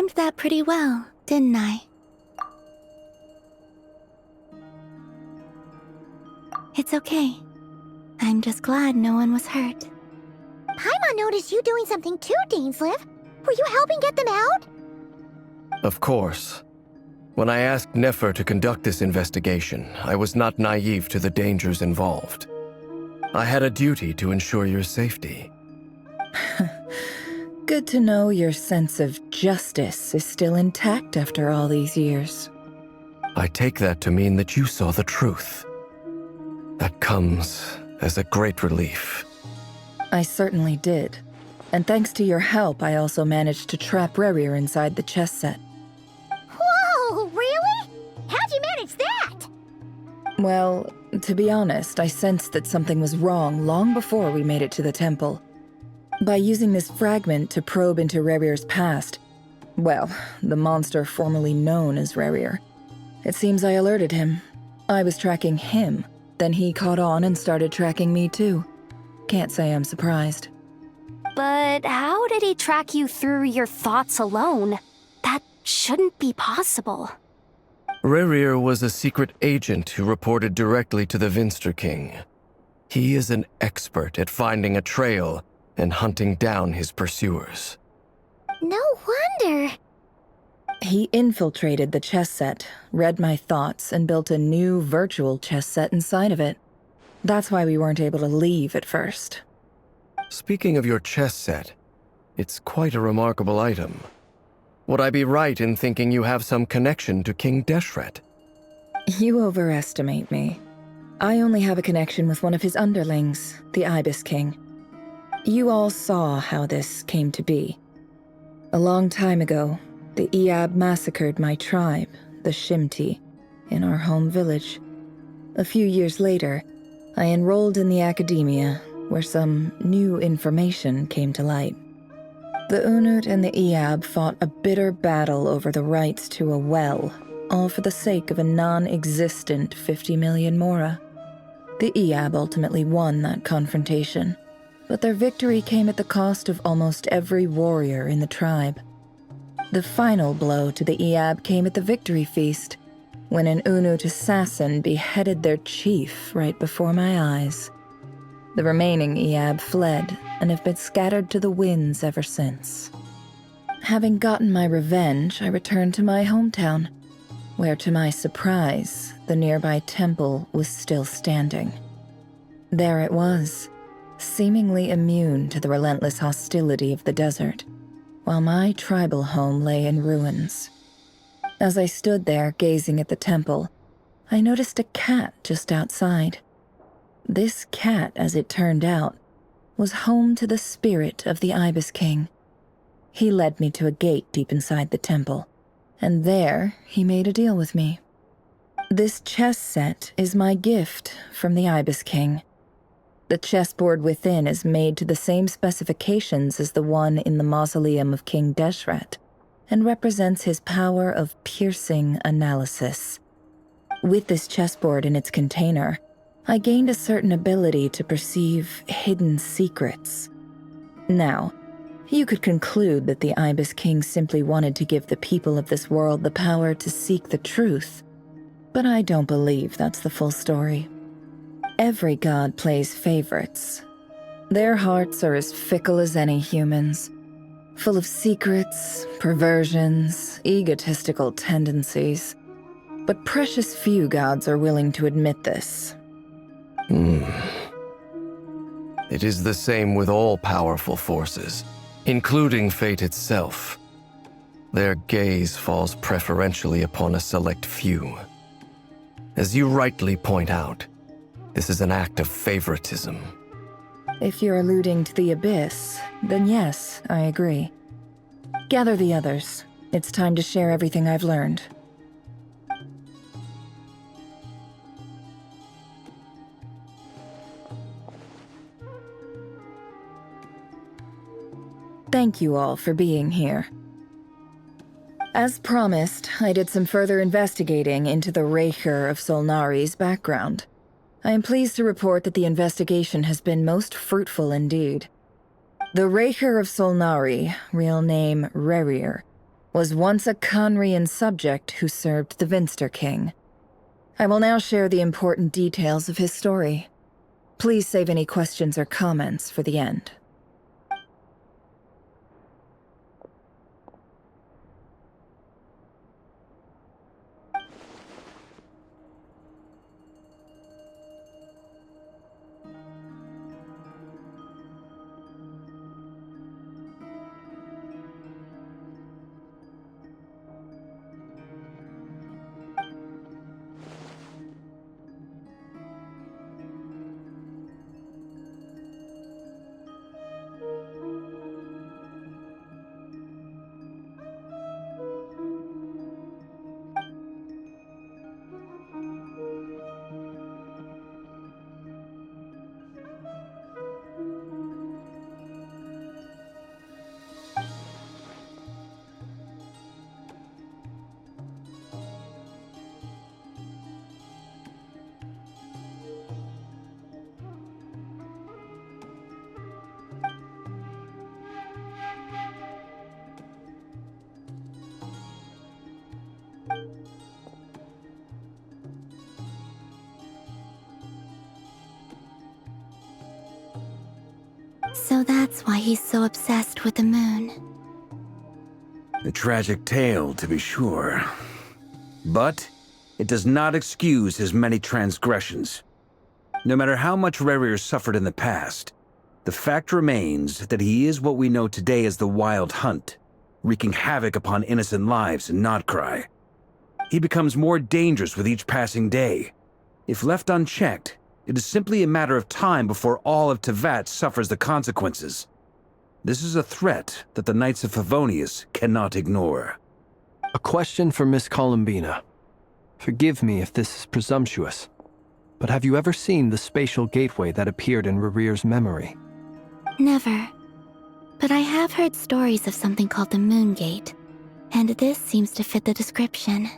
timed that pretty well, didn't I? It's okay. I'm just glad no one was hurt. Paimon noticed you doing something too, Dainsleif. Were you helping get them out? Of course. When I asked Nefer to conduct this investigation, I was not naive to the dangers involved. I had a duty to ensure your safety. Good to know your sense of justice is still intact after all these years. I take that to mean that you saw the truth. That comes as a great relief. I certainly did. And thanks to your help, I also managed to trap Rerir inside the chess set. Whoa, really? How'd you manage that? Well, to be honest, I sensed that something was wrong long before we made it to the temple. By using this fragment to probe into Rerir's past, well, the monster formerly known as Rerir, it seems I alerted him. I was tracking him, then he caught on and started tracking me too. Can't say I'm surprised. But how did he track you through your thoughts alone? That shouldn't be possible. Rerir was a secret agent who reported directly to the Vinster King. He is an expert at finding a trail and hunting down his pursuers. No wonder. He infiltrated the chess set, read my thoughts, and built a new virtual chess set inside of it. That's why we weren't able to leave at first. Speaking of your chess set, it's quite a remarkable item. Would I be right in thinking you have some connection to King Deshret? You overestimate me. I only have a connection with one of his underlings, the Ibis King. You all saw how this came to be. A long time ago, the Iab massacred my tribe, the Shimti, in our home village. A few years later, I enrolled in the academia, where some new information came to light. The Unut and the Iab fought a bitter battle over the rights to a well, all for the sake of a non-existent 50 million mora. The Iab ultimately won that confrontation, but their victory came at the cost of almost every warrior in the tribe. The final blow to the Iab came at the victory feast, when an Unut assassin beheaded their chief right before my eyes. The remaining Iab fled and have been scattered to the winds ever since. Having gotten my revenge, I returned to my hometown, where to my surprise, the nearby temple was still standing. There it was, seemingly immune to the relentless hostility of the desert, while my tribal home lay in ruins. As I stood there gazing at the temple, I noticed a cat just outside. This cat, as it turned out, was home to the spirit of the Ibis King. He led me to a gate deep inside the temple, and there he made a deal with me. This chess set is my gift from the Ibis King. The chessboard within is made to the same specifications as the one in the mausoleum of King Deshret, and represents his power of piercing analysis. With this chessboard in its container, I gained a certain ability to perceive hidden secrets. Now, you could conclude that the Ibis King simply wanted to give the people of this world the power to seek the truth, but I don't believe that's the full story. Every god plays favorites. Their hearts are as fickle as any human's, full of secrets, perversions, egotistical tendencies. But precious few gods are willing to admit this. It is the same with all powerful forces, including fate itself. Their gaze falls preferentially upon a select few. As you rightly point out, this is an act of favoritism. If you're alluding to the Abyss, then yes, I agree. Gather the others. It's time to share everything I've learned. Thank you all for being here. As promised, I did some further investigating into the Raker of Solnari's background. I am pleased to report that the investigation has been most fruitful indeed. The Raker of Solnari, real name Rerir, was once a Conrian subject who served the Vinster King. I will now share the important details of his story. Please save any questions or comments for the end. So that's why he's so obsessed with the moon. A tragic tale, to be sure. But it does not excuse his many transgressions. No matter how much Rerir suffered in the past, the fact remains that he is what we know today as the Wild Hunt, wreaking havoc upon innocent lives in Notcry. He becomes more dangerous with each passing day. If left unchecked, it is simply a matter of time before all of Teyvat suffers the consequences. This is a threat that the Knights of Favonius cannot ignore. A question for Miss Columbina. Forgive me if this is presumptuous, but have you ever seen the spatial gateway that appeared in Rerir's memory? Never. But I have heard stories of something called the Moon Gate, and this seems to fit the description.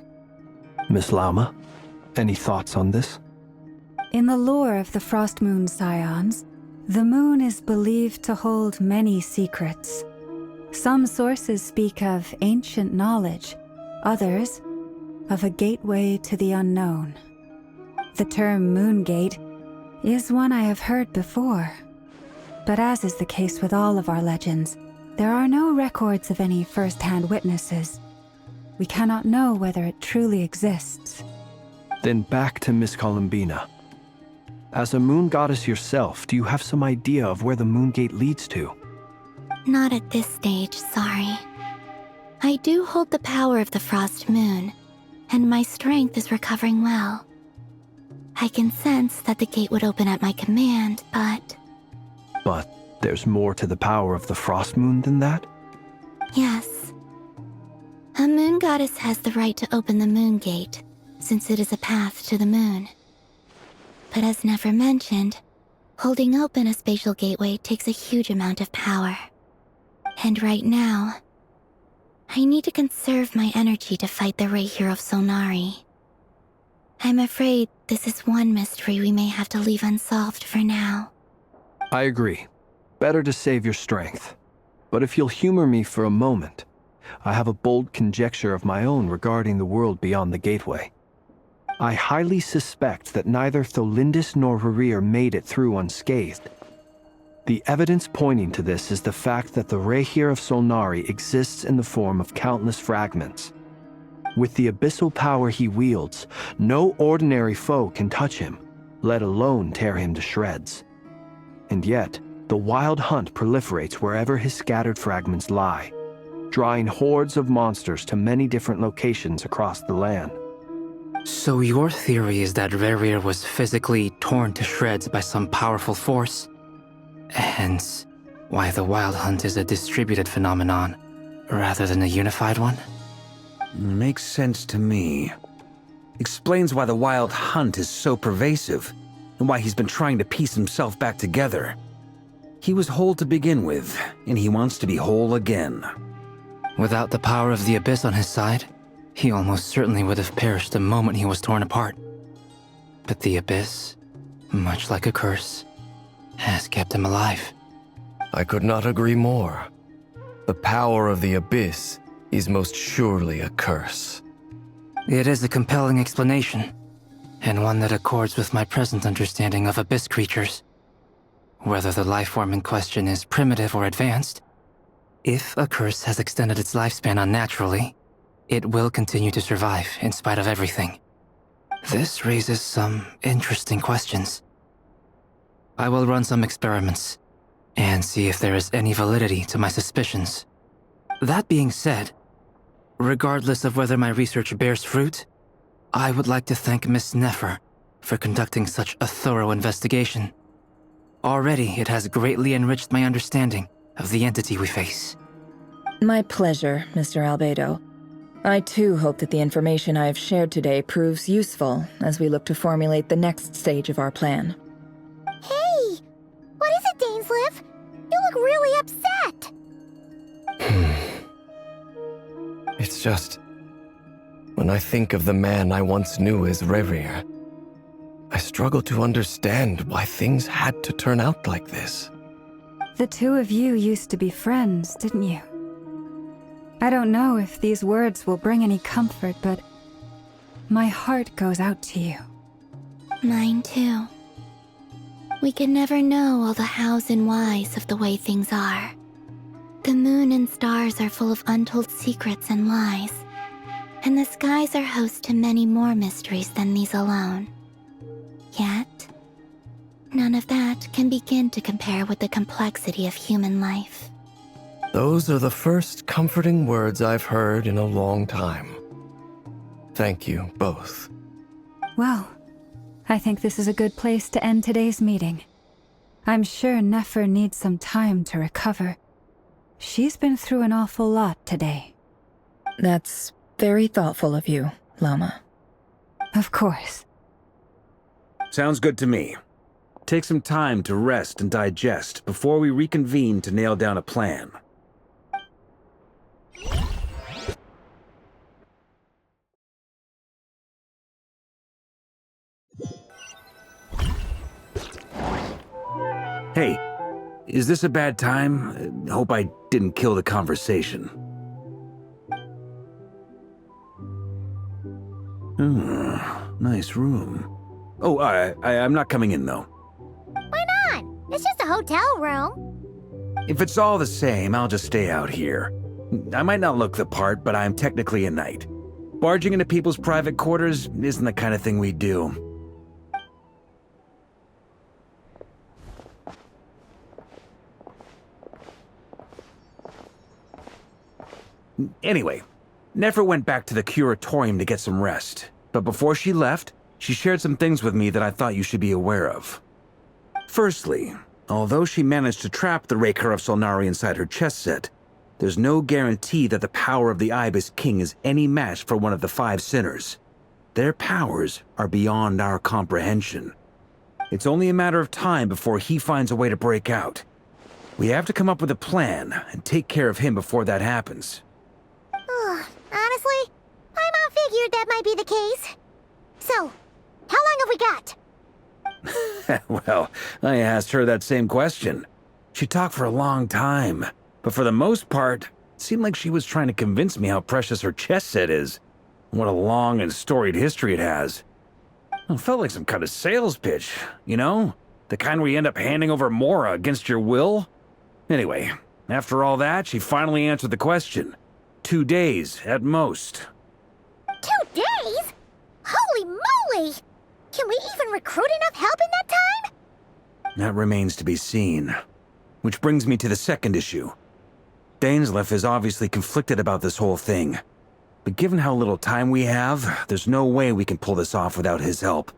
Miss Lauma, any thoughts on this? In the lore of the Frost Moon Scions, the moon is believed to hold many secrets. Some sources speak of ancient knowledge, others of a gateway to the unknown. The term Moon Gate is one I have heard before, but as is the case with all of our legends, there are no records of any first-hand witnesses. We cannot know whether it truly exists. Then back to Miss Columbina. As a moon goddess yourself, do you have some idea of where the Moon Gate leads to? Not at this stage, sorry. I do hold the power of the Frost Moon, and my strength is recovering well. I can sense that the gate would open at my command, but... But there's more to the power of the Frost Moon than that? Yes. A moon goddess has the right to open the Moon Gate, since it is a path to the moon. But as never mentioned, holding open a spatial gateway takes a huge amount of power. And right now, I need to conserve my energy to fight the Rahier of Solnari. I'm afraid this is one mystery we may have to leave unsolved for now. I agree. Better to save your strength. But if you'll humor me for a moment, I have a bold conjecture of my own regarding the world beyond the gateway. I highly suspect that neither Tholindis nor Rerir made it through unscathed. The evidence pointing to this is the fact that the Rahier of Solnari exists in the form of countless fragments. With the abyssal power he wields, no ordinary foe can touch him, let alone tear him to shreds. And yet, the Wild Hunt proliferates wherever his scattered fragments lie, drawing hordes of monsters to many different locations across the land. So your theory is that Rerir was physically torn to shreds by some powerful force? Hence, why the Wild Hunt is a distributed phenomenon, rather than a unified one? Makes sense to me. Explains why the Wild Hunt is so pervasive, and why he's been trying to piece himself back together. He was whole to begin with, and he wants to be whole again. Without the power of the Abyss on his side, he almost certainly would have perished the moment he was torn apart. But the Abyss, much like a curse, has kept him alive. I could not agree more. The power of the Abyss is most surely a curse. It is a compelling explanation, and one that accords with my present understanding of abyss creatures. Whether the life form in question is primitive or advanced, if a curse has extended its lifespan unnaturally, it will continue to survive in spite of everything. This raises some interesting questions. I will run some experiments and see if there is any validity to my suspicions. That being said, regardless of whether my research bears fruit, I would like to thank Miss Nefer for conducting such a thorough investigation. Already, it has greatly enriched my understanding of the entity we face. My pleasure, Mr. Albedo. I too hope that the information I have shared today proves useful as we look to formulate the next stage of our plan. Hey! What is it, Dainsleif? You look really upset! It's just... when I think of the man I once knew as Rerir, I struggle to understand why things had to turn out like this. The two of you used to be friends, didn't you? I don't know if these words will bring any comfort, but my heart goes out to you. Mine too. We can never know all the hows and whys of the way things are. The moon and stars are full of untold secrets and lies, and the skies are host to many more mysteries than these alone. Yet, none of that can begin to compare with the complexity of human life. Those are the first comforting words I've heard in a long time. Thank you, both. Well, I think this is a good place to end today's meeting. I'm sure Nefer needs some time to recover. She's been through an awful lot today. That's very thoughtful of you, Lama. Of course. Sounds good to me. Take some time to rest and digest before we reconvene to nail down a plan. Hey, is this a bad time? Hope I didn't kill the conversation. Nice room. Oh, I'm not coming in, though. Why not? It's just a hotel room. If it's all the same, I'll just stay out here. I might not look the part, but I'm technically a knight. Barging into people's private quarters isn't the kind of thing we do. Anyway, Nefer went back to the curatorium to get some rest. But before she left, she shared some things with me that I thought you should be aware of. Firstly, although she managed to trap the Raker of Solnari inside her chest set, there's no guarantee that the power of the Ibis King is any match for one of the 5 sinners. Their powers are beyond our comprehension. It's only a matter of time before he finds a way to break out. We have to come up with a plan and take care of him before that happens. Honestly, my mom figured that might be the case. So, how long have we got? Well, I asked her that same question. She talked for a long time, but for the most part, it seemed like she was trying to convince me how precious her chess set is. What a long and storied history it has. It felt like some kind of sales pitch, you know? The kind where you end up handing over Mora against your will? Anyway, after all that, she finally answered the question. 2 days, at most. 2 days? Holy moly! Can we even recruit enough help in that time? That remains to be seen. Which brings me to the second issue. Dainsleif is obviously conflicted about this whole thing. But given how little time we have, there's no way we can pull this off without his help.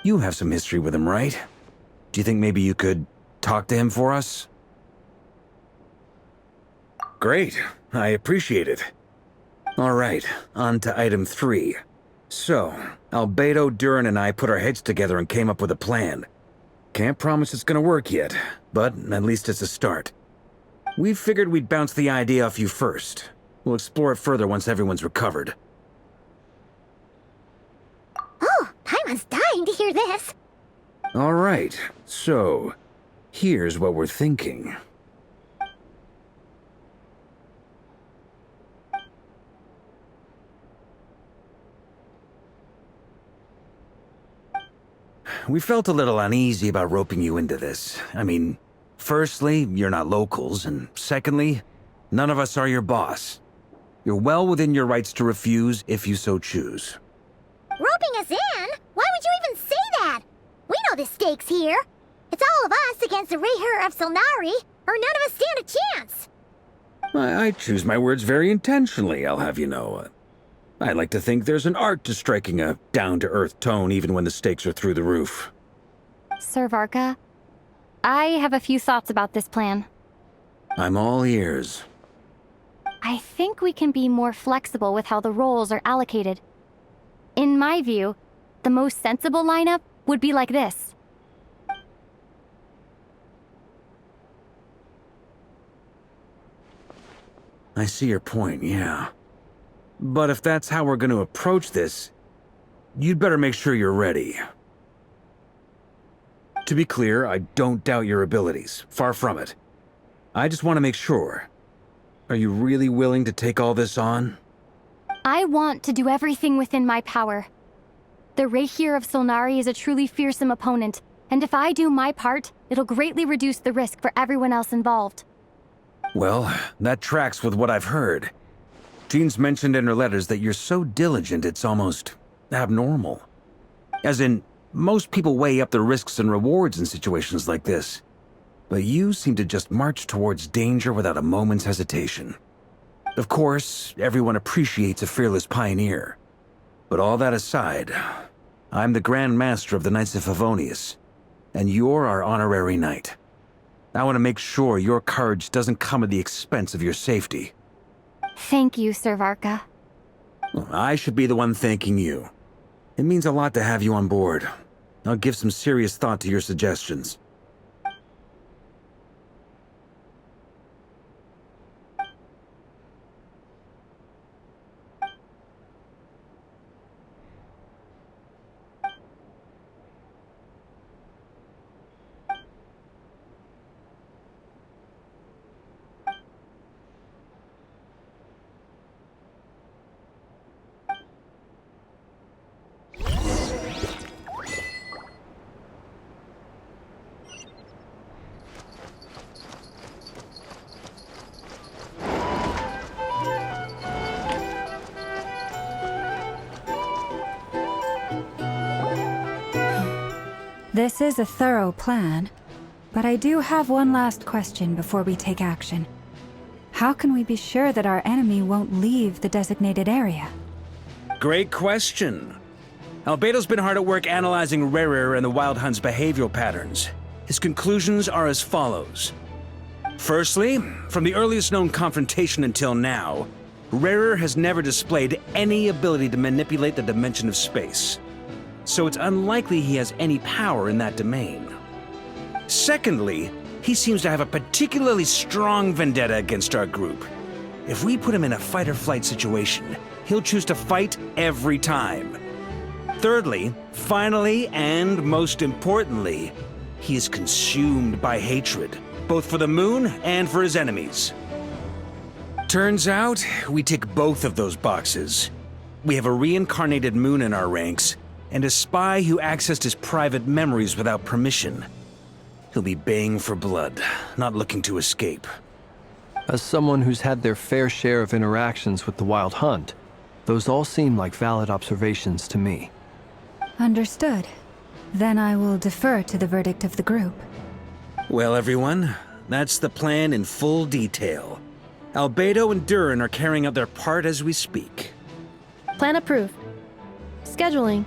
You have some history with him, right? Do you think maybe you could talk to him for us? Great. I appreciate it. All right, on to item 3. So, Albedo, Durin, and I put our heads together and came up with a plan. Can't promise it's gonna work yet, but at least it's a start. We figured we'd bounce the idea off you first. We'll explore it further once everyone's recovered. Oh, Paimon's dying to hear this. All right, so here's what we're thinking. we felt a little uneasy about roping you into this. I mean, firstly, you're not locals, and secondly, none of us are your boss. You're well within your rights to refuse if you so choose. Roping us in? Why would you even say that? We know the stakes here. It's all of us against the Rayher of Solnari, or none of us stand a chance. I choose my words very intentionally, I'll have you know. I like to think there's an art to striking a down-to-earth tone even when the stakes are through the roof. Sir Varka, I have a few thoughts about this plan. I'm all ears. I think we can be more flexible with how the roles are allocated. In my view, the most sensible lineup would be like this. I see your point, yeah. But if that's how we're going to approach this, you'd better make sure you're ready. To be clear, I don't doubt your abilities. Far from it. I just want to make sure. Are you really willing to take all this on? I want to do everything within my power. The Rayher of Solnari is a truly fearsome opponent, and if I do my part, it'll greatly reduce the risk for everyone else involved. Well, that tracks with what I've heard. Jean's mentioned in her letters that you're so diligent it's almost abnormal. As in, most people weigh up the risks and rewards in situations like this. But you seem to just march towards danger without a moment's hesitation. Of course, everyone appreciates a fearless pioneer. But all that aside, I'm the Grand Master of the Knights of Favonius, and you're our honorary knight. I want to make sure your courage doesn't come at the expense of your safety. Thank you, Sir Varka. Well, I should be the one thanking you. It means a lot to have you on board. I'll give some serious thought to your suggestions. This is a thorough plan, but I do have one last question before we take action. How can we be sure that our enemy won't leave the designated area? Great question. Albedo's been hard at work analyzing Rayher and the Wild Hunt's behavioral patterns. His conclusions are as follows. Firstly, from the earliest known confrontation until now, Rayher has never displayed any ability to manipulate the dimension of space. So it's unlikely he has any power in that domain. Secondly, he seems to have a particularly strong vendetta against our group. If we put him in a fight-or-flight situation, he'll choose to fight every time. Thirdly, finally, and most importantly, he is consumed by hatred, both for the moon and for his enemies. Turns out, we tick both of those boxes. We have a reincarnated moon in our ranks, and a spy who accessed his private memories without permission. He'll be baying for blood, not looking to escape. As someone who's had their fair share of interactions with the Wild Hunt, those all seem like valid observations to me. Understood. Then I will defer to the verdict of the group. Well, everyone, that's the plan in full detail. Albedo and Durin are carrying out their part as we speak. Plan approved. Scheduling.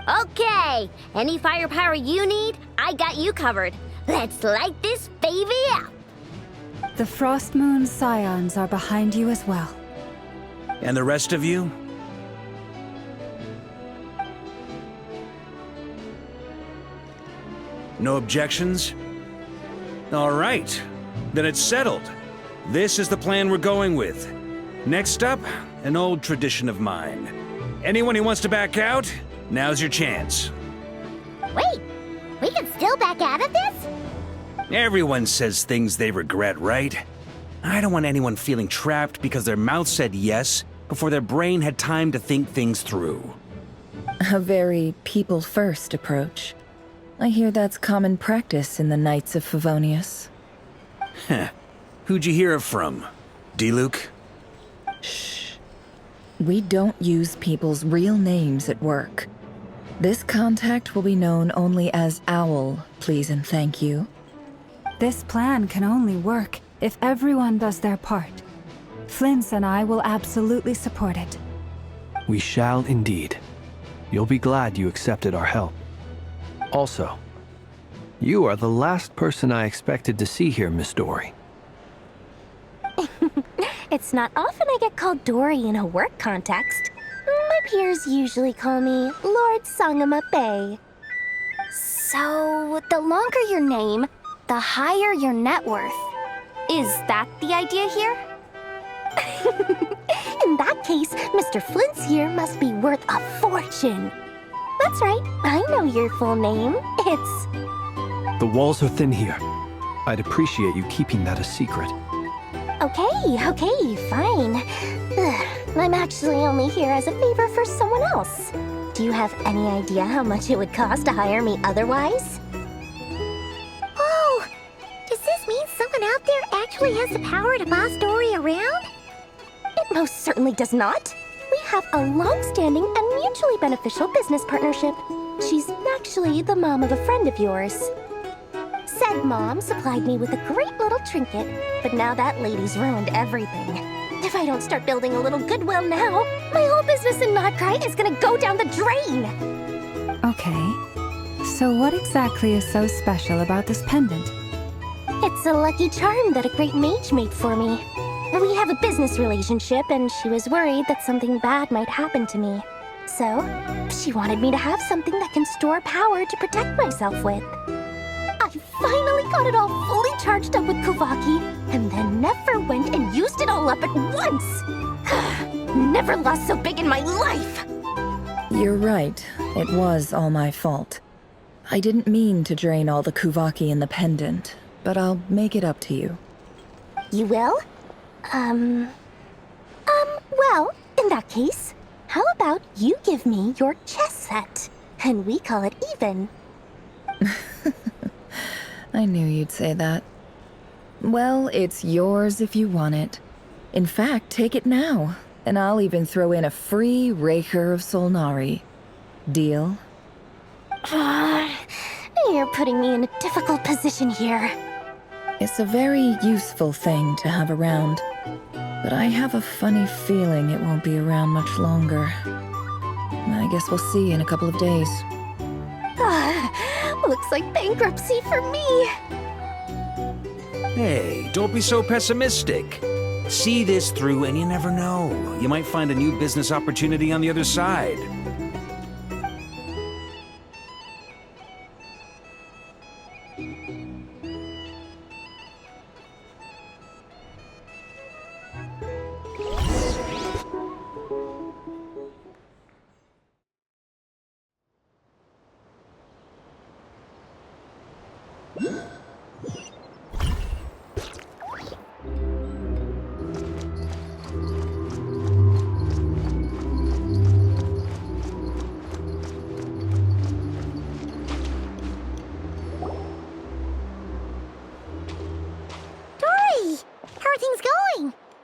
Okay, any firepower you need, I got you covered. Let's light this baby up. The Frost Moon Scions are behind you as well. And the rest of you? No objections? All right, then it's settled. This is the plan we're going with. Next up, an old tradition of mine. Anyone who wants to back out, now's your chance. Wait, we can still back out of this? Everyone says things they regret, right? I don't want anyone feeling trapped because their mouth said yes before their brain had time to think things through. A very people-first approach. I hear that's common practice in the Knights of Favonius. Heh. Who'd you hear it from? D-Luke? Shh. We don't use people's real names at work. This contact will be known only as Owl, please and thank you. This plan can only work if everyone does their part. Flint's and I will absolutely support it. We shall indeed. You'll be glad you accepted our help. Also, you are the last person I expected to see here, Miss Dory. It's not often I get called Dory in a work context. My peers usually call me Lord Sangama Bay. So, the longer your name, the higher your net worth. Is that the idea here? In that case, Mr. Flint's here must be worth a fortune. That's right, I know your full name. It's... The walls are thin here. I'd appreciate you keeping that a secret. Okay, fine. Ugh, I'm actually only here as a favor for someone else. Do you have any idea how much it would cost to hire me otherwise? Oh, does this mean someone out there actually has the power to boss Dory around? It most certainly does not. We have a long-standing and mutually beneficial business partnership. She's actually the mom of a friend of yours. Said mom supplied me with a great little trinket, but now that lady's ruined everything. If I don't start building a little goodwill now, my whole business in Notcry is gonna go down the drain! Okay. So what exactly is so special about this pendant? It's a lucky charm that a great mage made for me. We have a business relationship, and she was worried that something bad might happen to me. So, she wanted me to have something that can store power to protect myself with. I finally got it all fully charged up with Kuvaki, and then never went and used it all up at once! Never lost so big in my life! You're right. It was all my fault. I didn't mean to drain all the Kuvaki in the pendant, but I'll make it up to you. You will? Well, in that case, how about you give me your chess set, and we call it even? I knew you'd say that. Well, it's yours if you want it. In fact, take it now, and I'll even throw in a free Raker of Solnari. Deal? You're putting me in a difficult position here. It's a very useful thing to have around, but I have a funny feeling it won't be around much longer. I guess we'll see in a couple of days. Looks like bankruptcy for me. Hey, don't be so pessimistic. See this through and you never know. You might find a new business opportunity on the other side.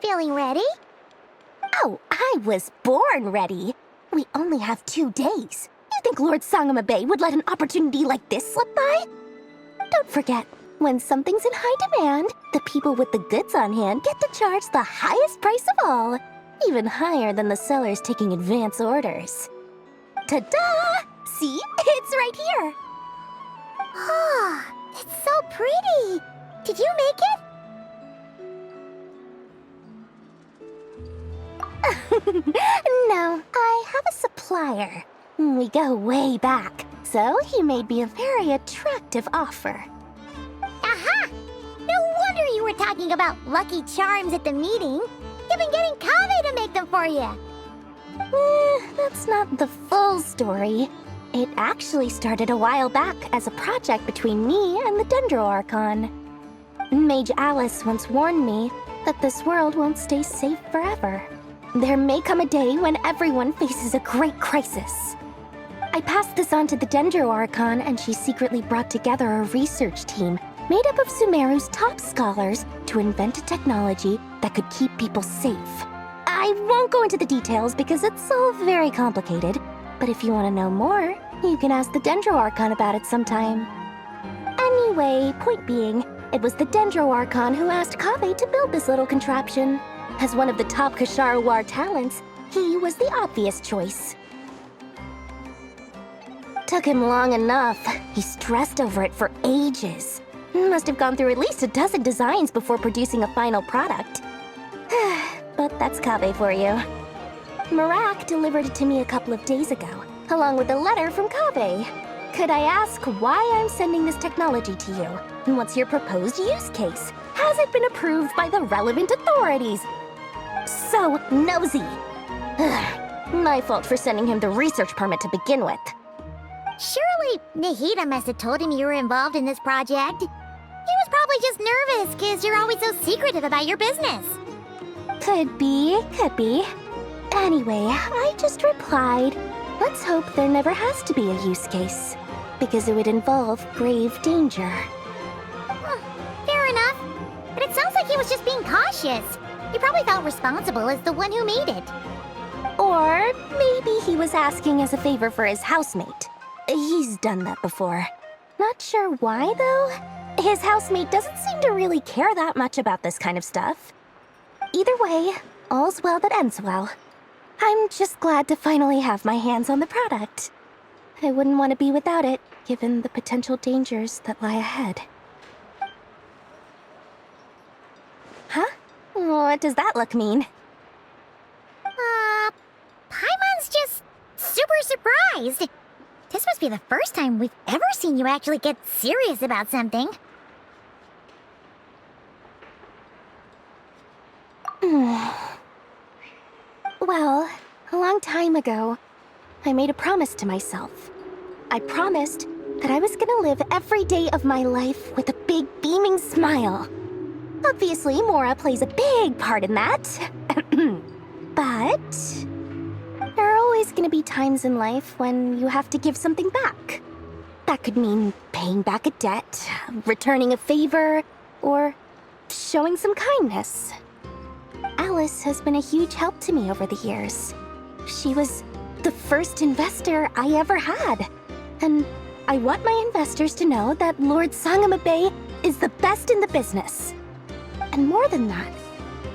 Feeling ready? Oh, I was born ready. We only have 2 days. You think Lord Sangama Bay would let an opportunity like this slip by? Don't forget, when something's in high demand, the people with the goods on hand get to charge the highest price of all, even higher than the sellers taking advance orders. Ta-da! See? It's right here. Oh, it's so pretty. Did you make it? No, I have a supplier. We go way back, so he made me a very attractive offer. Aha! No wonder you were talking about lucky charms at the meeting. You've been getting Kave to make them for you. That's not the full story. It actually started a while back as a project between me and the Dendro Archon. Mage Alice once warned me that this world won't stay safe forever. There may come a day when everyone faces a great crisis. I passed this on to the Dendro Archon, and she secretly brought together a research team made up of Sumeru's top scholars to invent a technology that could keep people safe. I won't go into the details because it's all very complicated, but if you want to know more, you can ask the Dendro Archon about it sometime. Anyway, point being, it was the Dendro Archon who asked Kaveh to build this little contraption. As one of the top Kasharu War talents, he was the obvious choice. Took him long enough. He stressed over it for ages. Must have gone through at least a dozen designs before producing a final product. But that's Kaveh for you. Marak delivered it to me a couple of days ago, along with a letter from Kaveh. Could I ask why I'm sending this technology to you? And what's your proposed use case? Has it been approved by the relevant authorities? So nosy. My fault for sending him the research permit to begin with. Surely Nahida must have told him you were involved in this project. He was probably just nervous because you're always so secretive about your business. Could be, could be. Anyway, I just replied, let's hope there never has to be a use case, because it would involve grave danger. Fair enough. But it sounds like he was just being cautious. He probably felt responsible as the one who made it. Or maybe he was asking as a favor for his housemate. He's done that before. Not sure why, though. His housemate doesn't seem to really care that much about this kind of stuff. Either way, all's well that ends well. I'm just glad to finally have my hands on the product. I wouldn't want to be without it, given the potential dangers that lie ahead. Huh? What does that look mean? Paimon's just super surprised. This must be the first time we've ever seen you actually get serious about something. Well, a long time ago, I made a promise to myself. I promised that I was gonna live every day of my life with a big beaming smile. Obviously, Mora plays a big part in that. But there are always gonna be times in life when you have to give something back. That could mean paying back a debt, returning a favor, or showing some kindness. Alice has been a huge help to me over the years. She was the first investor I ever had. And I want my investors to know that Lord Sangamabe is the best in the business. And more than that,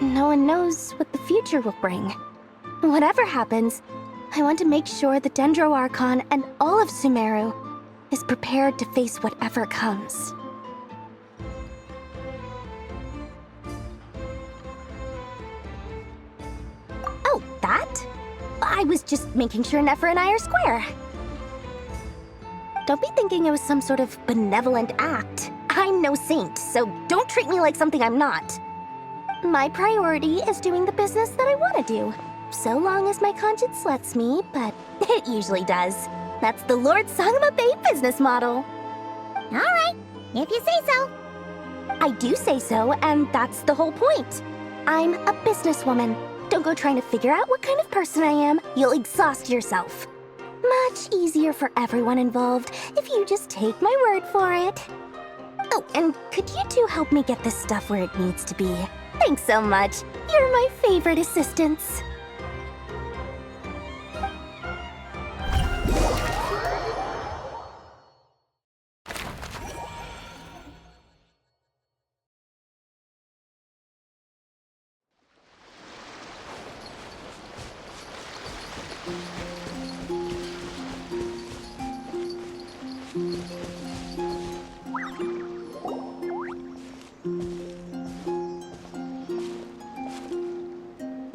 no one knows what the future will bring. Whatever happens, I want to make sure the Dendro Archon and all of Sumeru is prepared to face whatever comes. Oh, that? I was just making sure Nefer and I are square. Don't be thinking it was some sort of benevolent act. I'm no saint, so don't treat me like something I'm not. My priority is doing the business that I want to do, so long as my conscience lets me, but it usually does. That's the Lord Sangamabe business model. All right, if you say so. I do say so, and that's the whole point. I'm a businesswoman. Don't go trying to figure out what kind of person I am. You'll exhaust yourself. Much easier for everyone involved if you just take my word for it. Oh, and could you two help me get this stuff where it needs to be? Thanks so much. You're my favorite assistants.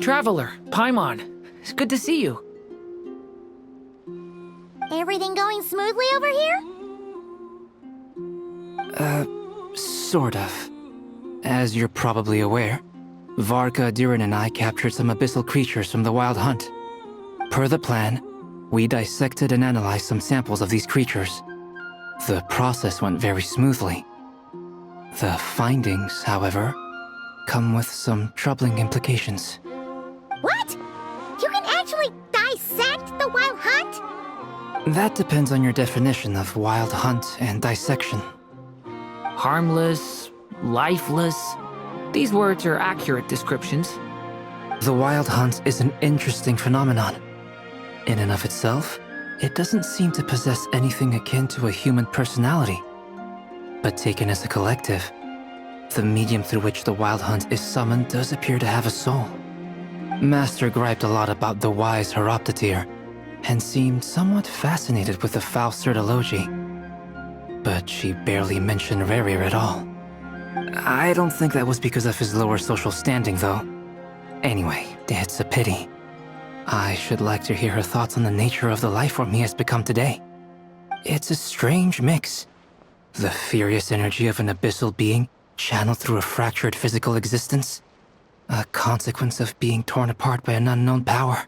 Traveler, Paimon, it's good to see you. Everything going smoothly over here? Sort of. As you're probably aware, Varka, Durin, and I captured some abyssal creatures from the Wild Hunt. Per the plan, we dissected and analyzed some samples of these creatures. The process went very smoothly. The findings, however, come with some troubling implications. What? You can actually dissect the Wild Hunt? That depends on your definition of wild hunt and dissection. Harmless, lifeless. These words are accurate descriptions. The wild hunt is an interesting phenomenon. In and of itself, it doesn't seem to possess anything akin to a human personality. But taken as a collective, the medium through which the wild hunt is summoned does appear to have a soul. Master griped a lot about the wise Horoptetyr, and seemed somewhat fascinated with the foul-stirred Elegy. But she barely mentioned Rerir at all. I don't think that was because of his lower social standing, though. Anyway, it's a pity. I should like to hear her thoughts on the nature of the life form he has become today. It's a strange mix. The furious energy of an abyssal being channeled through a fractured physical existence. A consequence of being torn apart by an unknown power.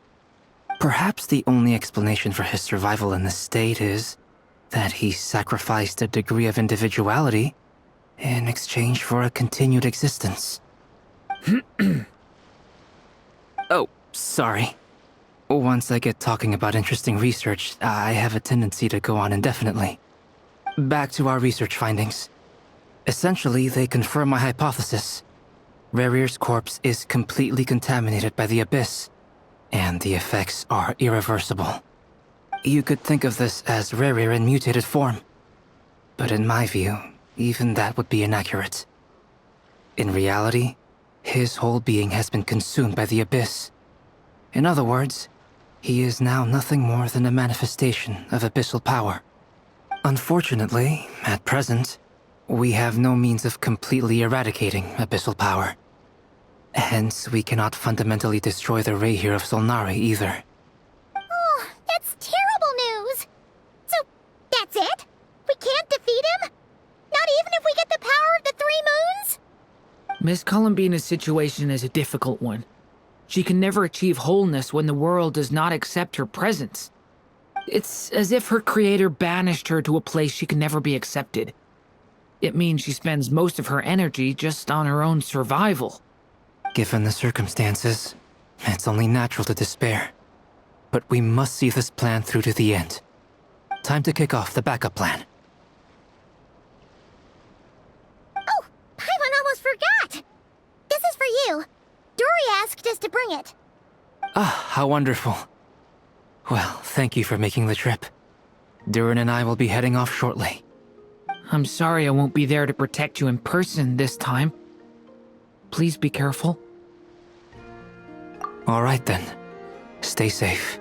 Perhaps the only explanation for his survival in this state is that he sacrificed a degree of individuality in exchange for a continued existence. Oh, sorry. Once I get talking about interesting research, I have a tendency to go on indefinitely. Back to our research findings. Essentially, they confirm my hypothesis. Rerir's corpse is completely contaminated by the Abyss, and the effects are irreversible. You could think of this as Rerir in mutated form. But in my view, even that would be inaccurate. In reality, his whole being has been consumed by the Abyss. In other words, he is now nothing more than a manifestation of abyssal power. Unfortunately, at present, we have no means of completely eradicating abyssal power. Hence, we cannot fundamentally destroy the Reir of Solnari either. Oh, that's terrible news! So, that's it? We can't defeat him? Not even if we get the power of the Three Moons? Miss Columbina's situation is a difficult one. She can never achieve wholeness when the world does not accept her presence. It's as if her creator banished her to a place she can never be accepted. It means she spends most of her energy just on her own survival. Given the circumstances, it's only natural to despair. But we must see this plan through to the end. Time to kick off the backup plan. Oh, Paimon almost forgot! This is for you. Dory asked us to bring it. Ah, how wonderful. Well, thank you for making the trip. Durin and I will be heading off shortly. I'm sorry I won't be there to protect you in person this time. Please be careful. All right then. Stay safe.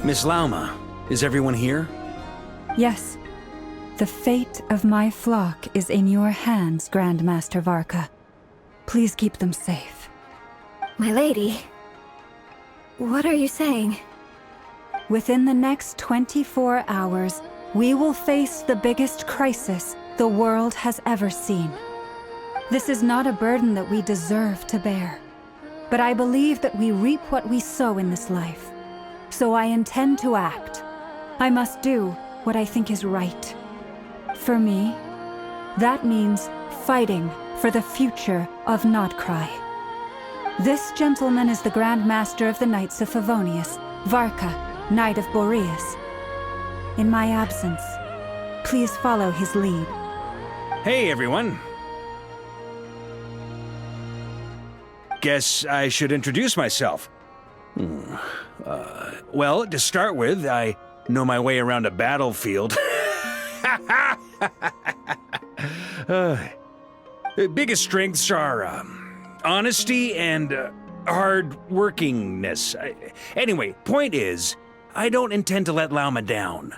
Miss Lauma, is everyone here? Yes. The fate of my flock is in your hands, Grand Master Varka. Please keep them safe. My lady, what are you saying? Within the next 24 hours, we will face the biggest crisis the world has ever seen. This is not a burden that we deserve to bear, but I believe that we reap what we sow in this life. So I intend to act. I must do what I think is right. For me, that means fighting for the future of Nodcry. This gentleman is the Grand Master of the Knights of Favonius, Varka, Knight of Boreas. In my absence, please follow his lead. Hey, everyone. Guess I should introduce myself. Well, to start with, I know my way around a battlefield. Biggest strengths are honesty and hard-workingness. Anyway, point is, I don't intend to let Lauma down.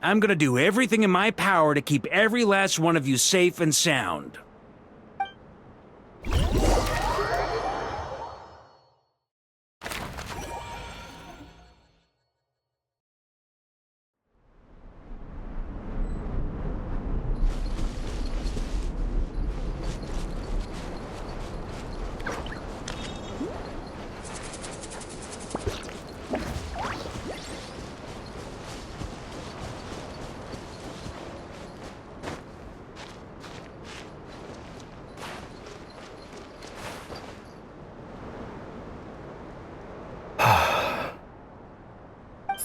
I'm gonna do everything in my power to keep every last one of you safe and sound.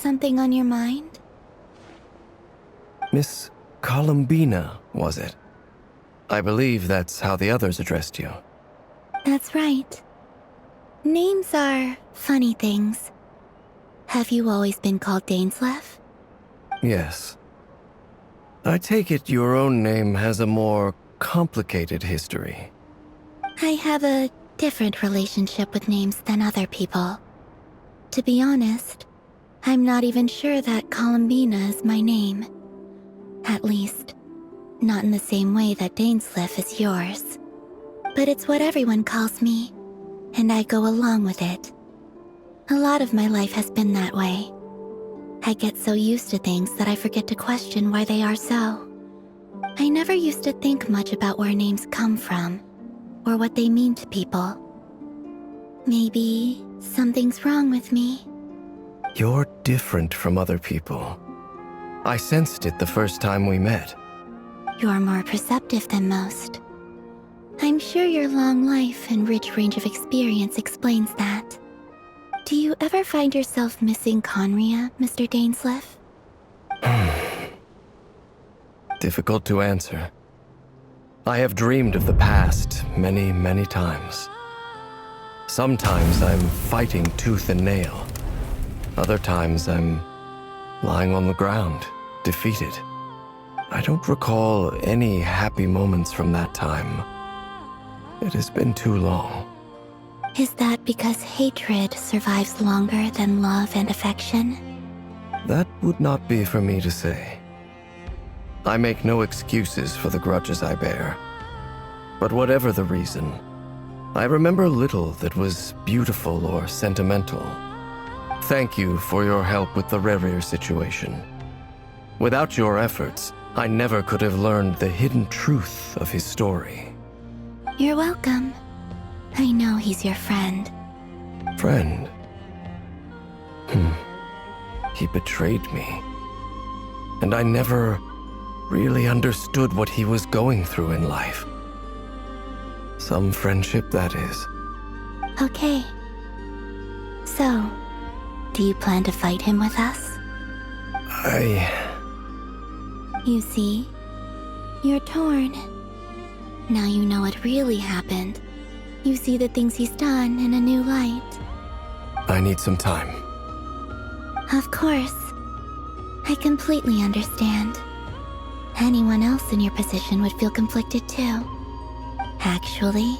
something on your mind? Miss Columbina, was it? I believe that's how the others addressed you. That's right. Names are funny things. Have you always been called Dainsleif? Yes. I take it your own name has a more complicated history. I have a different relationship with names than other people. To be honest, I'm not even sure that Columbina is my name. At least, not in the same way that Dainsleif is yours. But it's what everyone calls me, and I go along with it. A lot of my life has been that way. I get so used to things that I forget to question why they are so. I never used to think much about where names come from, or what they mean to people. Maybe something's wrong with me. You're different from other people. I sensed it the first time we met. You're more perceptive than most. I'm sure your long life and rich range of experience explains that. Do you ever find yourself missing Conria, Mr. Dainsleif? Difficult to answer. I have dreamed of the past many, many times. Sometimes I'm fighting tooth and nail. Other times I'm lying on the ground, defeated. I don't recall any happy moments from that time. It has been too long. Is that because hatred survives longer than love and affection? That would not be for me to say. I make no excuses for the grudges I bear. But whatever the reason, I remember little that was beautiful or sentimental. Thank you for your help with the Rerir situation. Without your efforts, I never could have learned the hidden truth of his story. You're welcome. I know he's your friend. Friend? He betrayed me. And I never really understood what he was going through in life. Some friendship, that is. Okay. So, do you plan to fight him with us? You see, you're torn. Now you know what really happened. You see the things he's done in a new light. I need some time. Of course. I completely understand. Anyone else in your position would feel conflicted too. Actually,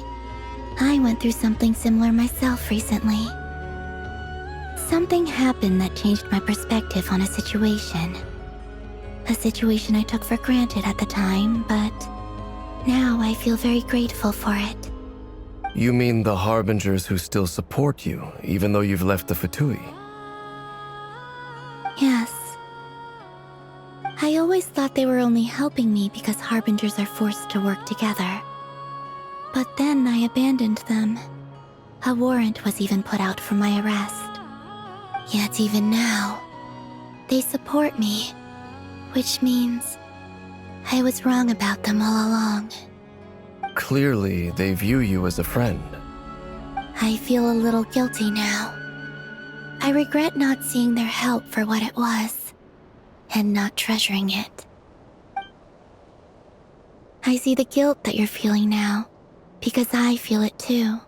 I went through something similar myself recently. Something happened that changed my perspective on a situation. A situation I took for granted at the time, but now I feel very grateful for it. You mean the Harbingers who still support you, even though you've left the Fatui? Yes. I always thought they were only helping me because Harbingers are forced to work together. But then I abandoned them. A warrant was even put out for my arrest. Yet even now, they support me, which means I was wrong about them all along. Clearly, they view you as a friend. I feel a little guilty now. I regret not seeing their help for what it was, and not treasuring it. I see the guilt that you're feeling now, because I feel it too.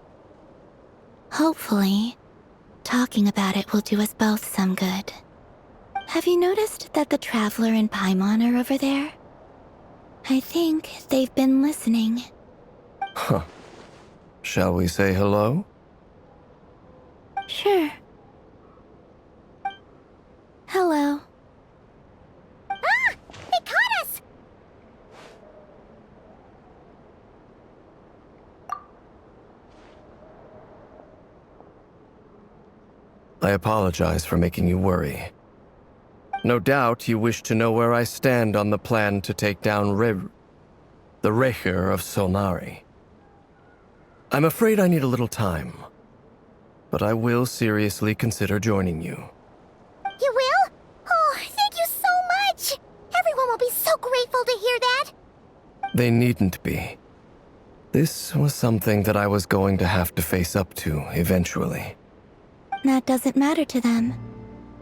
Hopefully, talking about it will do us both some good. Have you noticed that the Traveler and Paimon are over there? I think they've been listening. Huh. Shall we say hello? Sure. Hello. Ah! They caught us! I apologize for making you worry. No doubt you wish to know where I stand on the plan to take down the Rerir of Solnari. I'm afraid I need a little time, but I will seriously consider joining you. You will? Oh, thank you so much! Everyone will be so grateful to hear that! They needn't be. This was something that I was going to have to face up to eventually. That doesn't matter to them.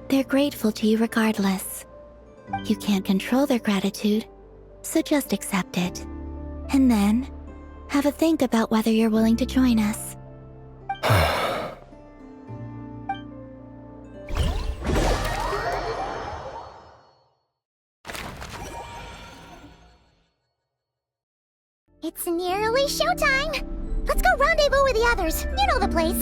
They're grateful to you regardless. You can't control their gratitude, so just accept it. And then, have a think about whether you're willing to join us. It's nearly showtime! Let's go rendezvous with the others. You know the place.